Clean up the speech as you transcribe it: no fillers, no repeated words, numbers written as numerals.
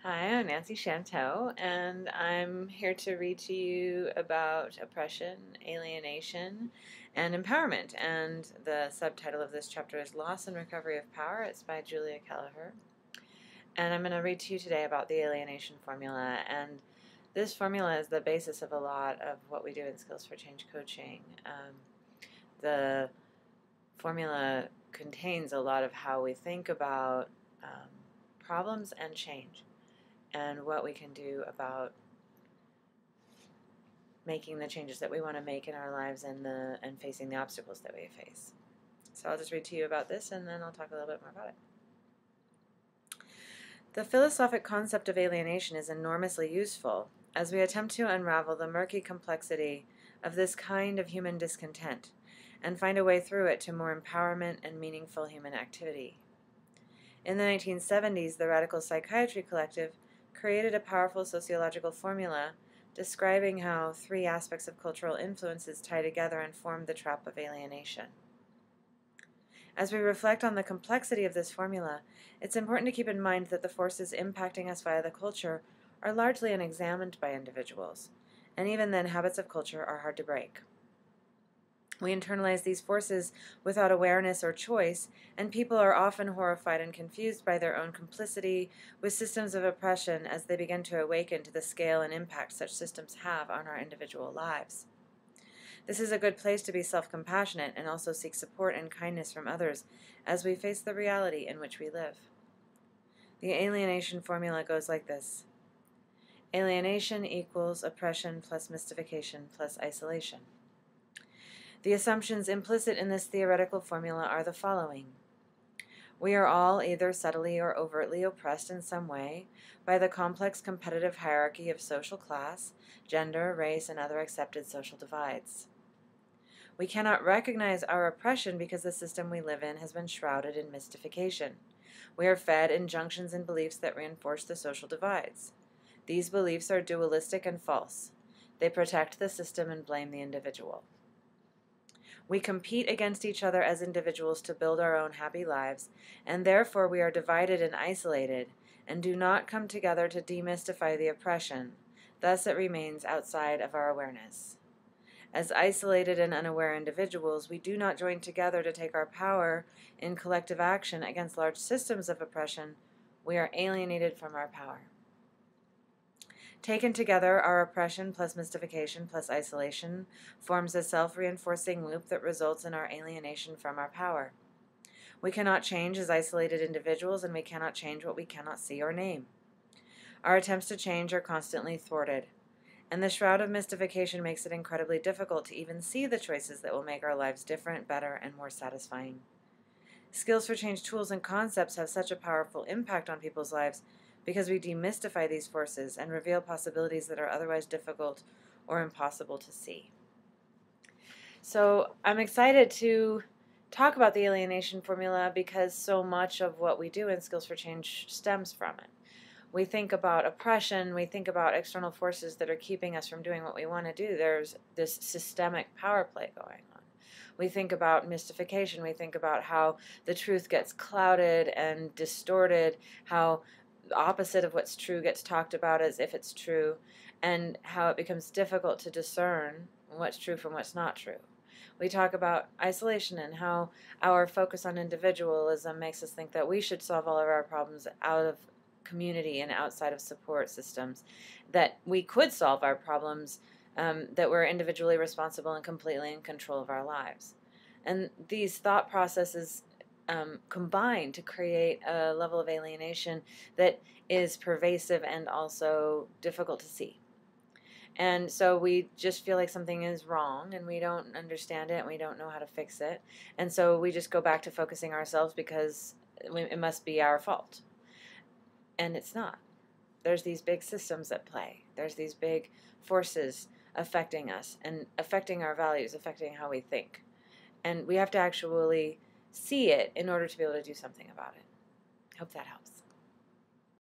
Hi, I'm Nancy Shanto, and I'm here to read to you about oppression, alienation, and empowerment. And the subtitle of this chapter is Loss and Recovery of Power. It's by Julia Kelleher. And I'm going to read to you today about the alienation formula. And this formula is the basis of a lot of what we do in Skills for Change coaching. The formula contains a lot of how we think about problems and change, and what we can do about making the changes that we want to make in our lives and facing the obstacles that we face. So I'll just read to you about this, and then I'll talk a little bit more about it. The philosophic concept of alienation is enormously useful as we attempt to unravel the murky complexity of this kind of human discontent and find a way through it to more empowerment and meaningful human activity. In the 1970s, the Radical Psychiatry Collective created a powerful sociological formula describing how three aspects of cultural influences tie together and form the trap of alienation. As we reflect on the complexity of this formula, it's important to keep in mind that the forces impacting us via the culture are largely unexamined by individuals, and even then habits of culture are hard to break. We internalize these forces without awareness or choice, and people are often horrified and confused by their own complicity with systems of oppression as they begin to awaken to the scale and impact such systems have on our individual lives. This is a good place to be self-compassionate and also seek support and kindness from others as we face the reality in which we live. The alienation formula goes like this. Alienation equals oppression plus mystification plus isolation. The assumptions implicit in this theoretical formula are the following. We are all either subtly or overtly oppressed in some way by the complex competitive hierarchy of social class, gender, race, and other accepted social divides. We cannot recognize our oppression because the system we live in has been shrouded in mystification. We are fed injunctions and beliefs that reinforce the social divides. These beliefs are dualistic and false. They protect the system and blame the individual. We compete against each other as individuals to build our own happy lives, and therefore we are divided and isolated, and do not come together to demystify the oppression. Thus it remains outside of our awareness. As isolated and unaware individuals, we do not join together to take our power in collective action against large systems of oppression. We are alienated from our power. Taken together, our oppression plus mystification plus isolation forms a self-reinforcing loop that results in our alienation from our power. We cannot change as isolated individuals, and we cannot change what we cannot see or name. Our attempts to change are constantly thwarted, and the shroud of mystification makes it incredibly difficult to even see the choices that will make our lives different, better, and more satisfying. Skills for Change tools and concepts have such a powerful impact on people's lives because we demystify these forces and reveal possibilities that are otherwise difficult or impossible to see. So I'm excited to talk about the alienation formula because so much of what we do in Skills for Change stems from it. We think about oppression, we think about external forces that are keeping us from doing what we want to do. There's this systemic power play going on. We think about mystification, we think about how the truth gets clouded and distorted, how the opposite of what's true gets talked about as if it's true, and how it becomes difficult to discern what's true from what's not true. We talk about isolation and how our focus on individualism makes us think that we should solve all of our problems out of community and outside of support systems, that we could solve our problems, that we're individually responsible and completely in control of our lives. And these thought processes combine to create a level of alienation that is pervasive and also difficult to see. And so we just feel like something is wrong and we don't understand it and we don't know how to fix it. And so we just go back to focusing ourselves because it must be our fault. And it's not. There's these big systems at play. There's these big forces affecting us and affecting our values, affecting how we think. And we have to actually see it in order to be able to do something about it. Hope that helps.